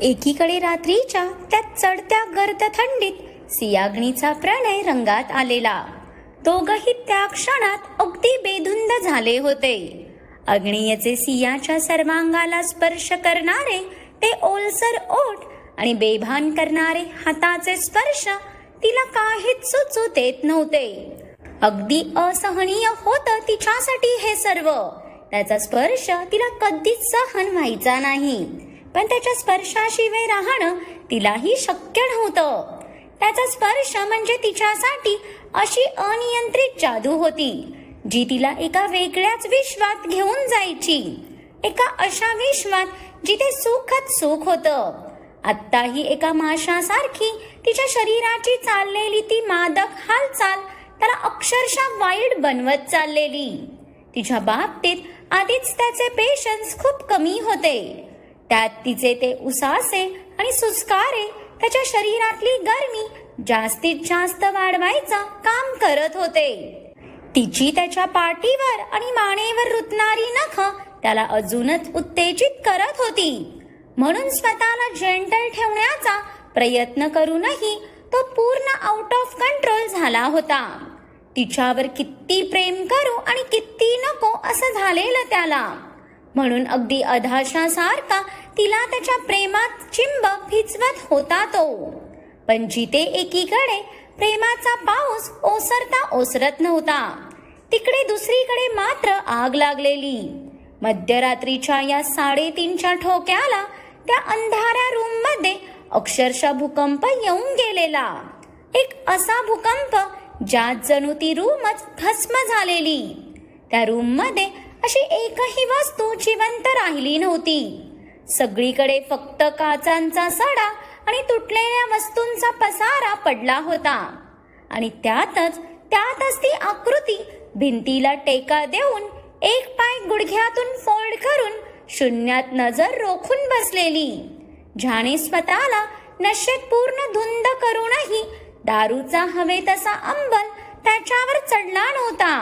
एकीकडे रात्रीच्या त्या चढत्या गर्द थंडीत सियाग्नीचा प्रणय रंगात आलेला. दोघही त्या क्षणात अगदी बेधुंद झाले होते. अग्नियचे सियाच्या सर्वांगाला स्पर्श करणारे ते ओलसर ओठ आणि बेभान करणारे हाताचे स्पर्श तिला काहीच सुचू देत नव्हते. अगदी असहनीय होतं तिच्यासाठी हे सर्व. त्याचा स्पर्श तिला कधीच सहन व्हायचा नाही, पण त्याच्या स्पर्शाशिवाय राहणं तिलाही शक्य नव्हतं. त्याचा स्पर्श म्हणजे तिच्यासाठी अशी अनियंत्रित जादू होती, जी तिला एका वेगळ्याच विश्वात घेऊन जायची. एका अशा विश्वात जिथे सुखच सुख होतं. आत्ताही एका माशासारखी तिच्या शरीराची चाललेली ती मादक हालचाल त्याला अक्षरशः वाईट बनवत चाललेली. तिच्या बाबतीत आधीच त्याचे पेशन्स खूप कमी होते. त्यात तिचे ते उसासे आणि सुस्कारे त्याच्या शरीरातली गरमी जास्तीत जास्त वाढवायचं काम करत होते. तिची त्याच्या पाठीवर आणि मानेवर रुतणारी नखं त्याला अजूनच उत्तेजित करत होती. म्हणून स्वतःला जेंटल ठेवण्याचा प्रयत्न करूनही तो पूर्ण आउट ऑफ कंट्रोल झाला होता. तिच्यावर किती प्रेम करू आणि किती नको असं झालेलं त्याला. म्हणून अगदी अधाशासारखा तिला त्याच्या प्रेमात चिंब भिजवत होता तो. पण जिथे एकीकडे प्रेमाचा पाऊस ओसरता ओसरत नव्हता, तिकडे दुसरीकडे मात्र आग लागलेली. मध्यरात्रीच्या या 3:30च्या ठोक्याला त्या अंधाऱ्या रूम मध्ये अक्षरशः भूकंप येऊन गेलेला. एक असा भूकंप ज्यात जणू ती रूमच भस्म झालेली. त्या रूम मध्ये अशी एकही वस्तू जिवंत राहिली नव्हती. सगळीकडे फक्त काचांचा सडा आणि तुटलेल्या वस्तूंचा पसारा पडला होता. आणि त्यातच ती आकृती भिंतीला टेका देऊन एक पाय गुडघ्यातून फोल्ड करून शून्यात नजर रोखून बसलेली, ज्याने स्वतःला नशेत पूर्ण धुंद करूनही दारूचा हवे तसा अंबल त्याच्यावर चढला नव्हता.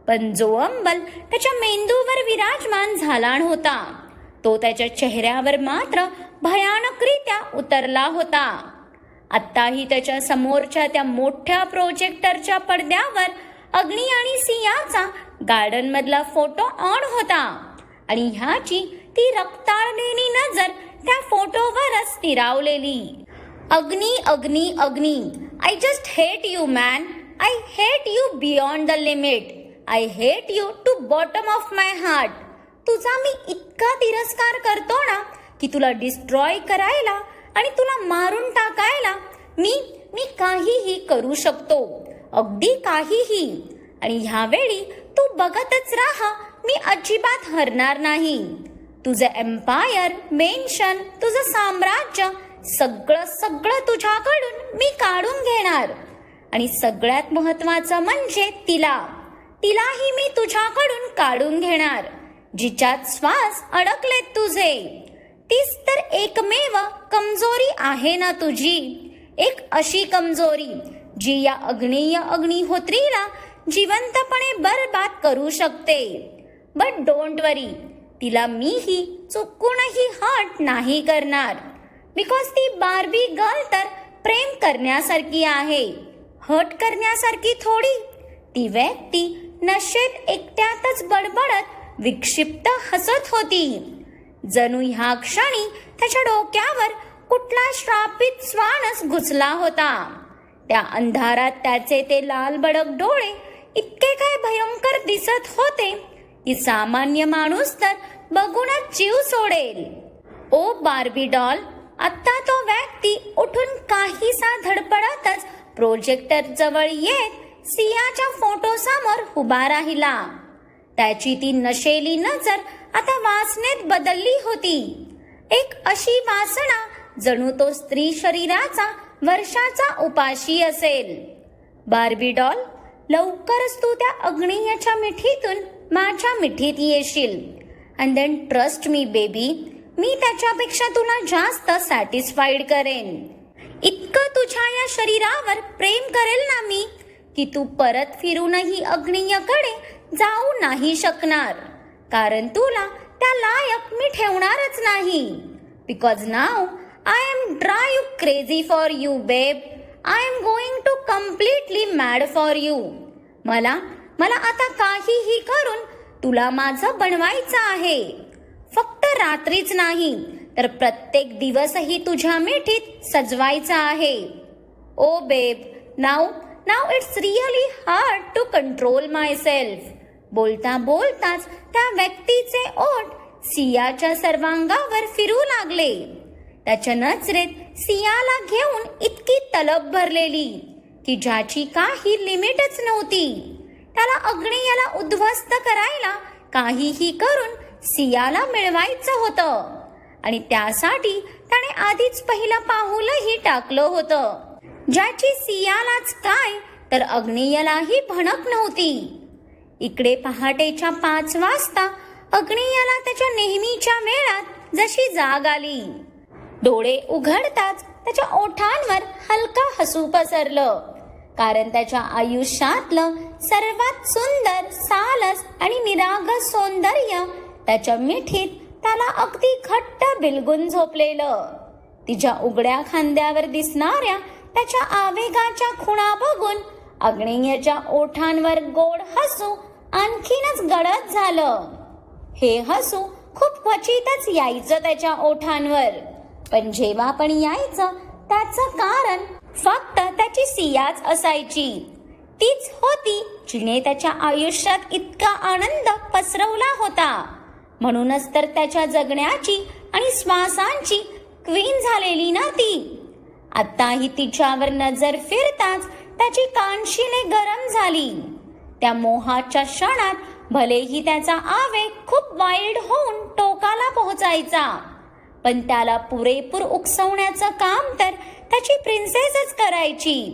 पण जो अंबल त्याच्या मेंदूवर विराजमान झाला नव्हता, तो त्याच्या चेहऱ्यावर मात्र भयानकरित्या उतरला होता. आत्ताही त्याच्या समोरच्या त्या मोठ्या प्रोजेक्टरच्या पडद्यावर अग्नी आणि सियाचा गार्डन मधला फोटो ऑन होता. आणि ह्याची ती रक्ताळलेली नजर त्या फोटोवरच स्थिरावलेली. Agni Agni Agni, I just hate you man. I hate you beyond the limit. I hate you to bottom of my heart. तुझा मी इतका तिरस्कार करतो ना की तुला डिस्ट्रॉय करायला आणि तुला मारून टाकायला मी काहीही करू शकतो, अगदी काहीही. आणि ह्यावेळी तू बघतच राहा, मी अजिबात हरणार नाही. तुझं एम्पायर, मेन्शन, तुझं साम्राज्य सगळं तुझ्याकडून मी काढून घेणार. आणि सगळ्यात महत्वाचं म्हणजे तिलाही मी तुझ्याकडून काढून घेणार, जिच्यात श्वास अडकलेत तुझे. तीच तर एकमेव कमजोरी आहे ना तुझी. एक अशी कमजोरी जी या अग्नेय अग्निहोत्रीला जिवंतपणे बरबाद करू शकते. बट डोंट वरी, तिला मीही चुकूनही हर्ट नाही करणार. बिकॉज ती बार्बी गर्ल तर प्रेम करण्यासारखी आहे, हर्ट करण्यासारखी थोडी. ती व्यक्ती नशेत एकट्यातच बडबडत विक्षिप्त हसत होती, जणू ह्या क्षणी त्याच्या डोक्यावर कुठला श्रापित श्वानच घुसला होता. त्या अंधारात त्याचे ते लाल बडक डोळे इतके काय भयंकर दिसत होते की सामान्य माणूस तर बघूनच जीव सोडेल. ओ बार्बी डॉल. आता तो व्यक्ती उठून काहीसा धडपडतच प्रोजेक्टर जवळ येत सियाच्या फोटो समोर उभा राहिला. त्याची ती नशेली नजर आता वासनेत बदलली होती. एक अशी वासना जणू तो स्त्री शरीराचा वर्षाचा उपाशी असेल. बार्बी डॉल, लवकरच तू त्या अग्नेयाच्या मिठीतून माझ्या मिठीत येशील. And then trust me baby, मी त्याच्यापेक्षा तुला जास्त सॅटिस्फाईड करेन. इतकं तुझ्या या शरीरावर प्रेम करेल ना मी की तू परत फिरूनही अग्नेयाकडे जाऊ नाही शकणार. कारण तुला त्या लायक मी ठेवणारच नाही. Because now drive crazy for you, babe. I am going to completely mad for you. मला आता काहीही करून तुला माझं बनवायचं आहे. फक्त रात्रीच नाही तर प्रत्येक दिवसही तुझ्या मिठीत सजवायचा आहे. Oh babe, now it's really hard to control myself. बोलता बोलताच त्या व्यक्तीचे ओठ सियाच्या सर्वांगावर फिरू लागले. त्याच्या नजरेत सियाला घेऊन इतकी तलब भरलेली की ज्याची काही लिमिटच नव्हती. त्याला अग्नियाला उद्ध्वस्त करायला काहीही करून सियाला मिळवायचं होतं आणि त्यासाठी त्याने आधीच पहिलं पाऊलही टाकलं होतं, ज्याची सियालाच काय तर अग्नियालाही भणक नव्हती. इकडे पहाटेच्या 5 वाजता अग्नियाला त्याच्या नेहमीच्या वेळात जशी जाग आली. डोळे उघडताच त्याच्या ओठांवर हलका हसू पसरलं, कारण त्याच्या आयुष्यातलं सर्वात सुंदर, सालस आणि निरागस सौंदर्य त्याच्या मिठीत त्याला अगदी घट्ट बिलगून झोपलेलं. तिच्या उघड्या खांद्यावर दिसणाऱ्या त्याच्या आवेगाच्या खुणा बघून अग्नियाच्या ओठांवर गोड हसू आणखीनच गडद झालं. हे हसू खूप क्वचितच यायचं त्याच्या ओठांवर, पण जेव्हा पण यायचं त्याचं कारण फक्त त्याची सियाच असायची. तीच होती जिने त्याच्या आयुष्यात इतका आनंद पसरवला होता. म्हणूनच तर त्याच्या जगण्याची आणि श्वासांची क्वीन झालेली ना ती. आताही तिच्यावर नजर फिरताच त्याची कानशिले गरम झाली. त्या मोहाच्या क्षणात भलेही त्याचा आवेग खूप वाईल्ड होऊन टोकाला पोहोचायचा, पण त्याला पुरेपूर उकसवण्याचं काम तर त्याची प्रिन्सेसच करायची.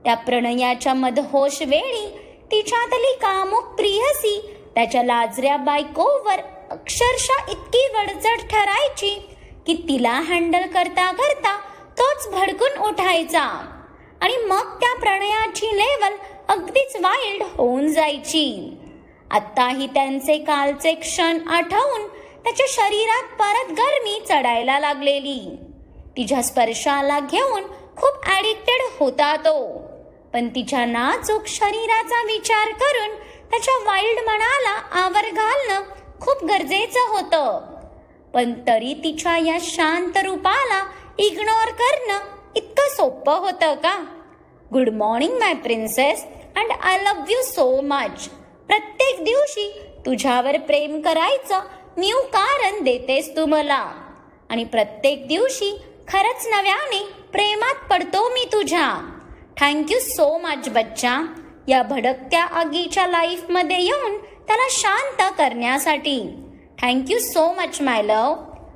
त्या प्रणयाच्या मदहोश वेळी तिच्यातली कामुक प्रियसी त्याच्या लाजऱ्या बायकोवर अक्षरशः इतकी वडचढ ठरायची की तिला हँडल करता करता तोच भडकून उठायचा आणि मग त्या प्रणयाची लेवल अगदीच वाईल्ड होऊन जायची. आत्ताही त्यांचे कालचे क्षण आठवून त्याच्या शरीरात परत गरमी चढायला लागलेली. तिच्या स्पर्शाला घेऊन खूप ॲडिक्टेड होता तो, पण तिच्या नाजूक शरीराचा विचार करून त्याच्या वाईल्ड मनाला आवर घालणं खूप गरजेचं होतं. पण तरी तिच्या या शांत रूपाला इग्नोर करणं इतकं सोपं होतं का? Good morning my princess, and I love you so much. प्रत्येक दिवशी तुझ्यावर प्रेम करायचं न्यू कारण देतेस तू मला, आणि प्रत्येक दिवशी खरंच नव्याने प्रेमात पडतो मी तुझ्या. थँक्यू सो मच बच्चा, या भडकत्या आगीच्या लाईफमध्ये येऊन त्याला शांत करण्यासाठी. थँक्यू सो मच माय लव.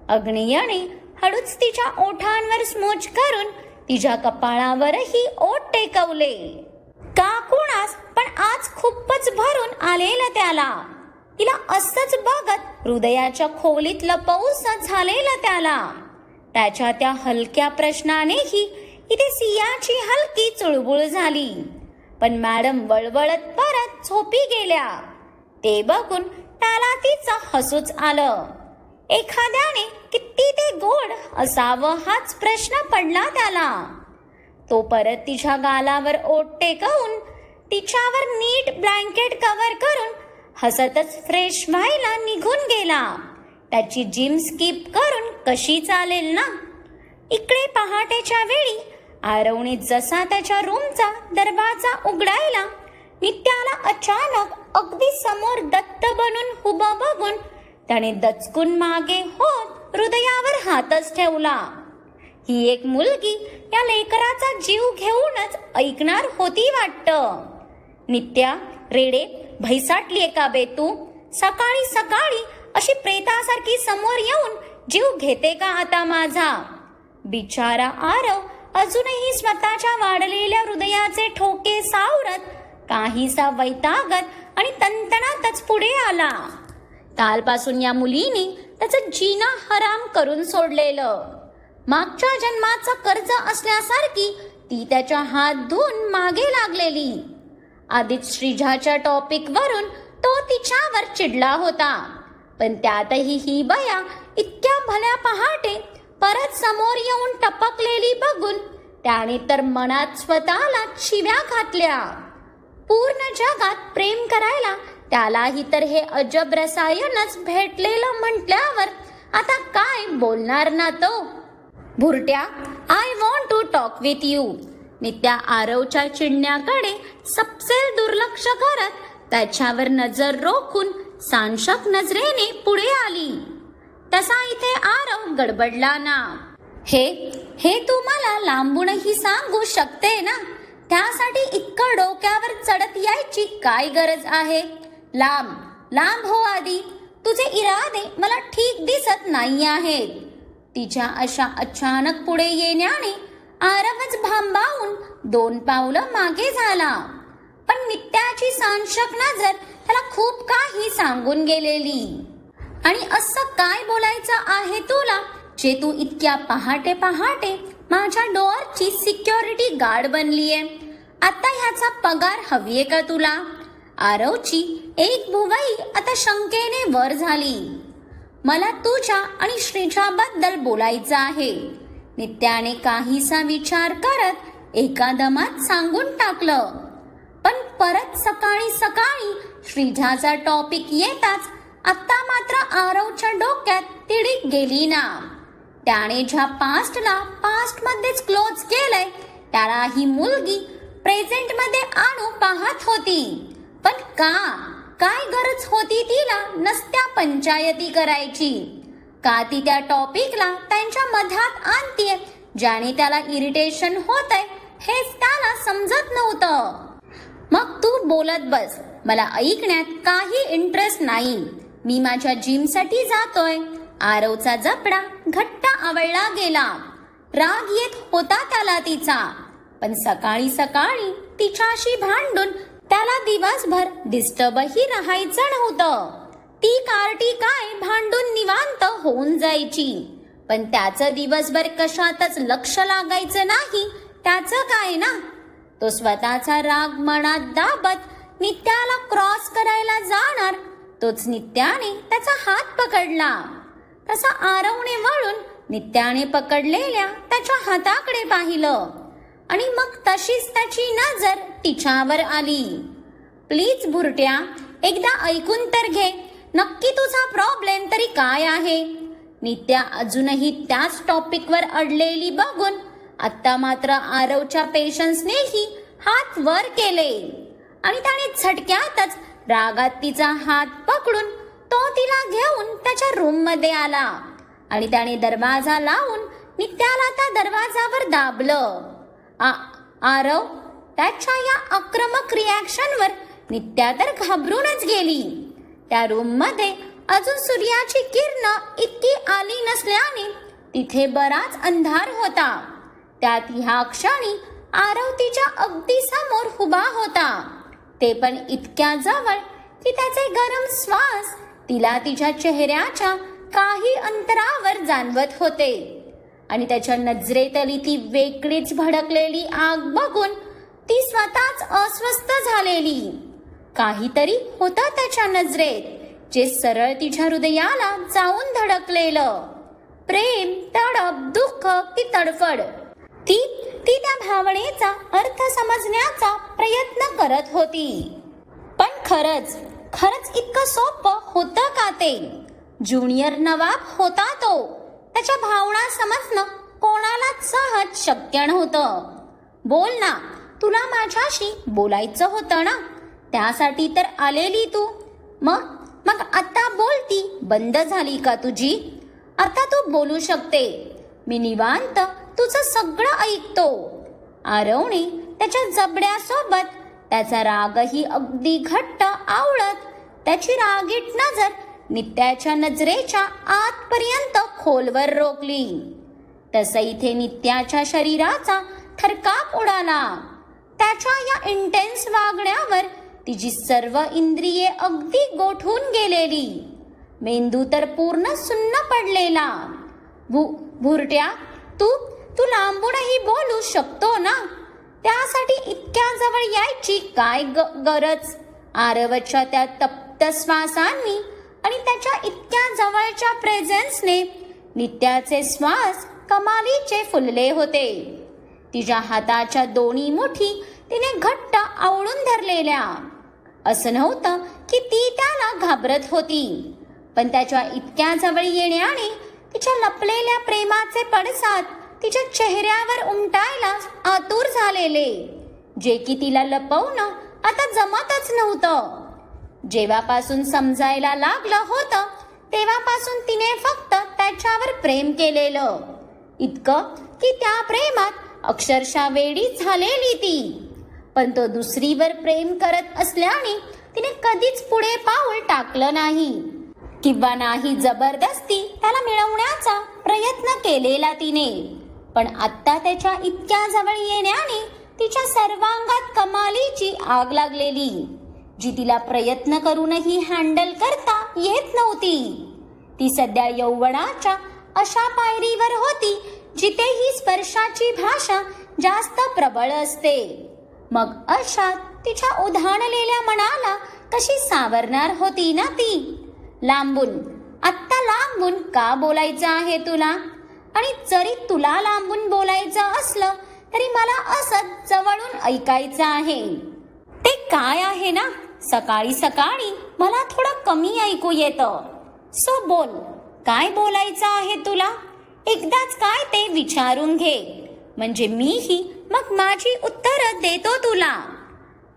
अग्नियाने हळूच तिच्या ओठांवर स्मोच करून तिच्या कपाळावरही ओठ टेकवले. का कुणास पण आज खूपच भरून आलेलं त्याला. तिला असंच बघत हृदयाच्या खोलीत लपवूस झालेलं त्याला. त्याच्या त्या हलक्या प्रश्नानेही इथे सियाची हलकी चुळबुळ झाली, पण मॅडम वळवळत परत झोपी गेल्या. ते बघून त्याला तिचं हसूच आलं. एखाद्याने किती ते गोड असावं हाच प्रश्न पडला त्याला. तो परत तिच्या गालावर ओठ टेकवून तिच्यावर नीट ब्लँकेट कव्हर करून हसतच फ्रेश व्हायला निघून गेला. त्याची जिम स्किप करून कशी चालेल ना. इकडे पहाटेच्या वेळी आरवने जसा त्याच्या रूमचा दरवाजा उघडायला नित्याला अचानक अगदी समोर दत्त बनून उभं बघून त्याने दचकून मागे होत हृदयावर हातच ठेवला. ही एक मुलगी या लेकराचा जीव घेऊनच ऐकणार होती वाटतं. नित्या, रेडे, भैसाटलीये का बे तू? सकाळी सकाळी अशी प्रेतासारखी समोर येऊन जीव घेते का आता माझा? बिचारा आरव अजूनही स्वतःच्या वाढलेल्या हृदयाचे ठोके सावरत काहीसा वैतागत आणि तणतणातच पुढे आला. कालपासून या मुलीने त्याचं जीना हराम करून सोडलेलं. मागच्या जन्माचं कर्ज असल्यासारखी ती त्याच्या हात धुवून मागे लागलेली. आधीच श्रीजाच्या टॉपिकवरून तो तिच्यावर चिडला होता, पण त्यातही ही बया इतक्या भल्या पहाटे परत समोर येऊन टपकलेली बघून त्याने तर मनात स्वतःला शिव्या घातल्या. पूर्ण जगात प्रेम करायला त्यालाही तर हे अजब रसायनच भेटलेलं म्हटल्यावर आता काय बोलणार ना तो. भुरट्या, I want to talk with you. Nitya आरवच्या चिडण्याकडे सपसेल दुर्लक्ष करत त्याच्यावर नजर रोखून सांशक नजरेने पुढे आली. तसा इथे आरव गडबडला ना. हे तू मला लांबूनही सांगू शकते ना. त्यासाठी इतकं डोक्यावर चढत यायची काय गरज आहे. लांब हो आधी. तुझे इरादे मला ठीक दिसत नाही आहेत. तिच्या अशा अचानक पुढे येण्याने आरवच भांबावून 2 पावलं मागे झाला. पण नित्याची सांशक नजर त्याला खूप काही सांगून गेलेली. आणि असं काय बोलायचं आहे तुला जे तू इतक्या पहाटे माझ्या डोअरची सिक्युरिटी गार्ड बनलीये. आता ह्याचा पगार हवीये का तुला? आरवची एक भुवई आता शंकेने वर झाली. मला तुझ्या आणि श्रीजाबद्दल बोलायचं आहे. नित्याने काहीसा विचार करत एका दमात सांगून टाकलं. पण परत सकाळी श्रीजाचा टॉपिक येताच आता मात्र आरवच्या डोक्यात तिडीक गेली ना. त्याने ज्या पास्टमध्येच क्लोज केलंय त्याला ही मुलगी प्रेझेंटमध्ये आणू पाहत होती. पण काय गरज होती तिला नसत्या पंचायती करायची? का ती त्या टॉपिकला त्यांच्या मधात आणतीये ज्याने त्याला इरिटेशन होतंय हेच त्याला समजत नव्हतं. मग तू बोलत बस. मला ऐकण्यात काही इंटरेस्ट नाही. मी माझ्या जिमसाठी जातोय. आरवचा जबडा घट्ट आवळला गेला. राग येत होता त्याला तिचा. पण सकाळी तिच्याशी भांडून त्याला दिवसभर डिस्टर्बही राहायचं नव्हतं. ती कार्टी काय भांडून निवांत होऊन जायची. पण त्याचं दिवसभर कशातच लक्ष लागायचं नाही. त्याचं काय ना. तो स्वतःचा राग मनात दाबत नित्याला क्रॉस करायला जाणार तोच नित्याने त्याचा हात पकडला. तसा आरवने वळून नित्याने पकडलेल्या त्याच्या हाताकडे पाहिलं आणि मग तशीच त्याची नजर तिच्यावर आली. प्लीज भुरट्या, एकदा ऐकून तर घे. नक्की तुझा प्रॉब्लेम तरी काय आहे? नित्या अजूनही त्याच टॉपिकवर अडलेली बघून आता मात्र आरवच्या पेशन्सनेही हात वर केले आणि त्याने झटक्यातच रागात तिचा हात पकडून तो तिला घेऊन त्याच्या रूम मध्ये आला आणि त्याने दरवाजा लावून नित्याला त्या दरवाजावर दाबलं. आरव, त्याच्या या आक्रमक रिॲक्शनवर नित्या तर घाबरूनच गेली. त्या रूम मध्ये अजून सूर्याची किरण इतकी आली नसल्याने तिथे बराच अंधार होता. त्यात ह्या क्षणी आरव तिच्या अगदी समोर उभा होता. ते पण इतक्या जवळ की त्याचे गरम श्वास तिला तिच्या चेहऱ्याच्या काही अंतरावर जाणवत होते आणि त्याच्या नजरेतली ती वेगळीच भडकलेली आग बघून ती स्वतःच अस्वस्थ झालेली. काहीतरी होतं त्याच्या नजरेत जे सरळ तिच्या हृदयाला जाऊन धडकलेलं. प्रेम, तडप, दुःख की तडफड. ती त्या भावनेचा अर्थ समजण्याचा प्रयत्न करत होती. पण खरंच इतकं सोपं होतं का ते? ज्युनियर नवाब होता तो. त्याच्या भावना समजणं कोणालाच सहज शक्य नव्हतं. बोल ना, तुला माझ्याशी बोलायचं होतं ना. त्यासाठी तर आलेली तू. मग आता बोलती बंद झाली का तुझी? आता तू बोलू शकते. मी निवांत तुझं सगळं ऐकतो. आरवने त्याच्या जबड्यासोबत त्याचा रागही अगदी घट्ट आवळत त्याची रागीट नजर नित्याच्या नजरेच्या आतपर्यंत खोलवर रोखली. तसं इथे नित्याच्या शरीराचा थरकाप उडाला. त्याच्या या इंटेन्स वागण्यावर तिची सर्व इंद्रिये अगदी गोठून गेलेली. मेंदू तर पूर्ण सुन्न पडलेला. भुरट्या, तू लांबूनही बोलू शकतो ना. त्यासाठी इतक्या जवळ यायची काय गरज? आरवच्या त्या तप्त श्वासांनी आणि त्याच्या इतक्या जवळच्या प्रेझेन्सने नित्याचे श्वास कमालीचे फुलले होते. तिच्या हाताच्या दोन्ही मुठी तिने घट्ट आवळून धरलेल्या. असं नव्हतं की ती त्याला घाबरत होती, पण त्याच्या इतक्या जवळ येण्याने तिच्या लपलेल्या प्रेमाचे पडसाद तिच्या चेहऱ्यावर उमटायला आतुर झालेले, जे की तिला लपवणं आता जमतच नव्हतं. जेव्हापासून समजायला लागलं होतं तेव्हापासून तिने फक्त त्याच्यावर प्रेम केलेलं, इतकं की त्या प्रेमात अक्षरशः वेडी झालेली ती. पण तो दुसरीवर प्रेम करत असल्याने तिने कधीच पुढे पाऊल टाकलं नाही, किंवा नाही जबरदस्ती त्याला मिळवण्याचा प्रयत्न केलेला तिने. पण आत्ता त्याच्या इतक्या जवळ येण्याने तिच्या सर्वांगात कमालीची आग लागलेली, जी तिला प्रयत्न करूनही हँडल करता येत नव्हती. ती सध्या यौवनाच्या अशा पायरीवर होती जिथे ही स्पर्शाची भाषा जास्त प्रबळ असते. मग अशात तिच्या उधाणलेल्या मनाला कशी सावरणार होती ना ती. लांबून, आत्ता लांबून का बोलायचं आहे तुला? आणि जरी तुला लांबून बोलायचं असलं तरी मला असं जवळून ऐकायचं आहे. ते काय आहे ना, सकाळी सकाळी मला थोडं कमी ऐकू येतं. सो बोल, काय बोलायचं आहे तुला? एकदाच काय ते विचारून घे, म्हणजे मीही मग माझी उत्तरं देतो तुला.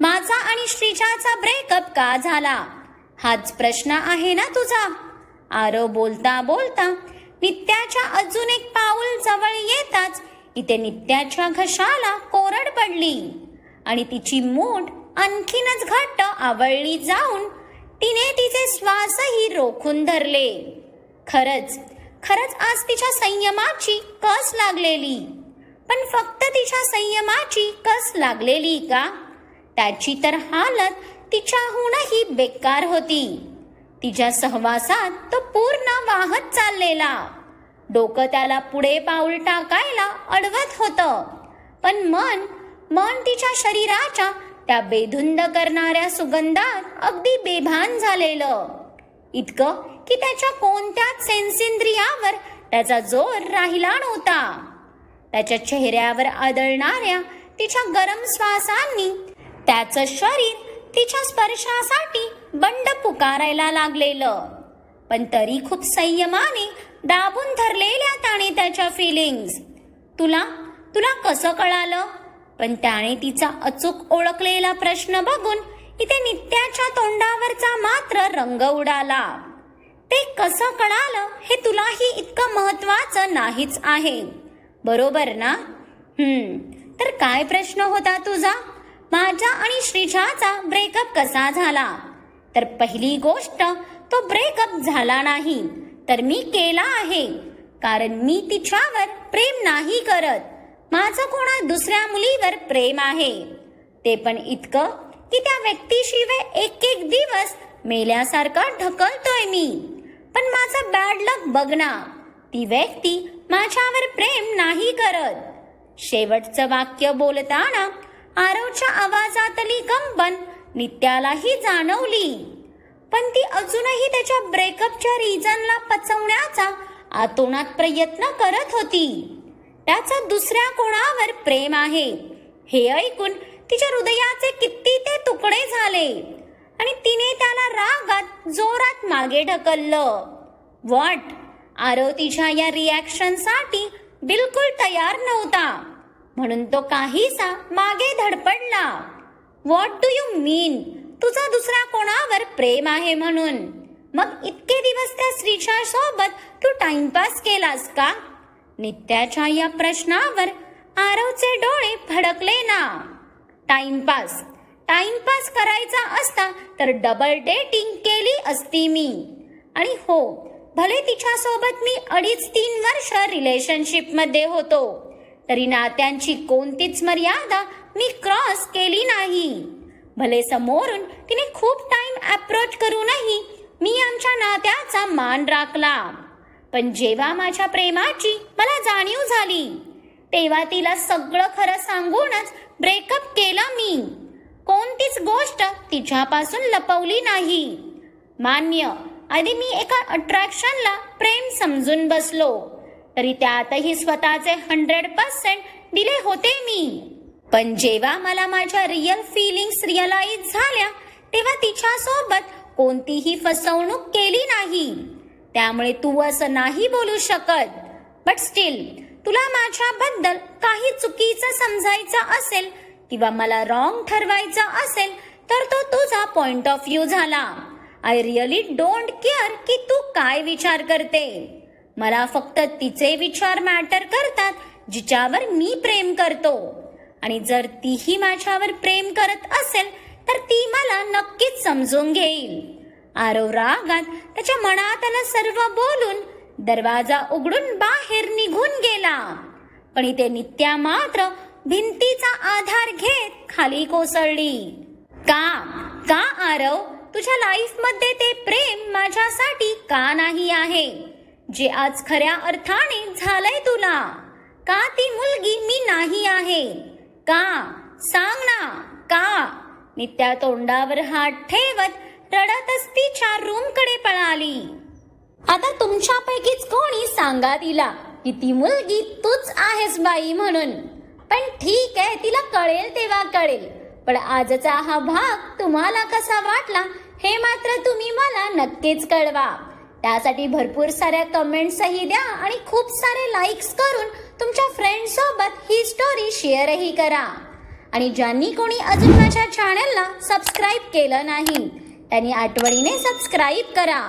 माझा आणि श्रीजाचा ब्रेकअप का झाला, हाच प्रश्न आहे ना तुझा? आरव बोलता बोलता नित्याच्या अजून एक पाऊल जवळ येताच इथे नित्याच्या घशाला कोरड पडली आणि तिची मूठ आणखीनच घट्ट आवळली जाऊन तिने तिचे श्वासही रोखून धरले. खरंच खरंच आज तिच्या संयमाची कस लागलेली. पण फक्त तिच्या संयमाची कस लागलेली का? त्याची तर हालत तिच्याहूनही बेकार होती. तिच्या सहवासात तो पूर्ण वाहत चाललेला. डोकं त्याला पुढे पाऊल टाकायला अडवत होतं, पण मन तिच्या शरीराच्या त्या बेधुंद करणाऱ्या सुगंधात अगदी बेभान झालेलं, इतकं की त्याच्या कोणत्याच सेन्सेंद्रियावर त्याचा जोर राहिला नव्हता. त्याच्या चेहऱ्यावर आदळणाऱ्या तिच्या गरम श्वासांनी त्याचं शरीर तिच्या स्पर्शासाठी बंड पुकारायला लागलेलं. पण तरी खूप संयमाने दाबून धरलेल्या त्याने त्याच्या फिलिंग्स. तुला कसं कळालं? पण त्याने तिचा अचूक ओळखलेला प्रश्न बघून इथे नित्याच्या तोंडावरचा मात्र रंग उडाला. ते कसं कळालं हे तुलाही इतकं महत्वाचं नाहीच आहे, बरोबर ना? तर काय प्रश्न होता तुझा? माझा आणि श्रीजाचा ब्रेकअप कसा झाला? तर पहिली गोष्ट, तो ब्रेकअप झाला नाही तर मी केला आहे, कारण मी तिच्यावर प्रेम नाही करत. माझं कोणा दुसऱ्या मुलीवर प्रेम आहे, ते पण इतकं की त्या व्यक्तीशिवाय एक दिवस मेल्यासारखा ढकलतोय मी. पण माझं बॅड लक बघ ना, ती व्यक्ती माझ्यावर प्रेम नाही करत. शेवटचं वाक्य बोलताना आरवच्या आवाजातली कंपन नित्यालाही जाणवली. पण ती अजूनही त्याच्या ब्रेकअपच्या रिझनला पचवण्याचा आतोनात प्रयत्न करत होती. त्याचं दुसऱ्या कोणावर प्रेम आहे हे ऐकून तिच्या हृदयाचे किती ते तुकडे झाले आणि तिने त्याला रागात जोरात मागे ढकललं. व्हॉट? आरव तिच्या या रिॲक्शनसाठी बिलकुल तयार नव्हता, म्हणून तो काहीसा मागे धडपडला. व्हॉट डू यू मीन? तुझा दुसरा कोणावर प्रेम आहे म्हणून? मग इतके दिवस त्या श्रीजा सोबत तू टाइमपास केलास का? नित्याच्या या प्रश्नावर आरवचे डोळे फडकले ना. टाइमपास करायचा असता तर डबल डेटिंग केली असती मी. आणि हो, भले तिच्यासोबत मी 2.5-3 वर्ष रिलेशनशिप मध्ये होतो, तरी नात्यांची कोणतीच मर्यादा मी क्रॉस केली नाही. भले समोरून तिने खूप टाइम अप्रोच करूनही मी आमच्या नात्याचा मान राखला. पण जेव्हा माझ्या प्रेमाची मला जाणीव झाली तेव्हा तिला सगळं खरं सांगूनच ब्रेकअप केलं मी. कोणतीच गोष्ट तिच्यापासून लपवली नाही. मान्य, आधी मी एका अट्रॅक्शनला प्रेम समजून बसलो, तरी त्यातही स्वतःचे 100% दिले होते मी. पण जेव्हा मला माझ्या रिअल फिलिंग्स रिअलाइज झाल्या, तेव्हा तिच्यासोबत कोणतीही फसवणूक केली नाही. त्यामुळे तू असं नाही बोलू शकत. बट स्टील तुला माझ्याबद्दल काही चुकीचं समजायचं असेल किंवा मला रॉंग ठरवायचं असेल तर तो तुझा पॉइंट ऑफ व्ह्यू झाला. आय रिअली डोंट केअर की तू काय विचार करते. मला फक्त तिचे विचार मॅटर करतात जिच्यावर मी प्रेम करतो. आणि जर तीही माझ्यावर प्रेम करत असेल तर ती मला नक्कीच समजून घेईल. आरव रागात त्याच्या मनात आलं सर्व बोलून दरवाजा उघडून बाहेर निघून गेला. पण इथे नित्या मात्र भिंतीचा आधार घेत खाली कोसळली. का आरव, तुझ्या लाईफ मध्ये ते प्रेम माझ्यासाठी का नाही आहे जे आज खऱ्या अर्थाने झालंय तुला? का ती मुलगी मी नाही आहे? का सांग ना, का? नित्या तोंडावर हात ठेवत रडतच तिच्या रूमकडे पळाली. आता तुमच्यापैकीच कोणी सांगा तिला की ती मुलगी तूच आहेस बाई म्हणून. पण ठीक आहे, तिला कळेल तेव्हा कळेल. पण आजचा हा भाग तुम्हाला कसा वाटला हे मात्र तुम्ही मला नक्कीच कळवा. त्यासाठी भरपूर साऱ्या कमेंट्सही द्या आणि खूप सारे लाईक्स करून तुमच्या फ्रेंड्स सोबत ही स्टोरी शेअरही करा. आणि ज्यांनी कोणी अजून माझ्या चॅनलला सबस्क्राईब केलं नाही त्यांनी आठवणीने सबस्क्राईब करा.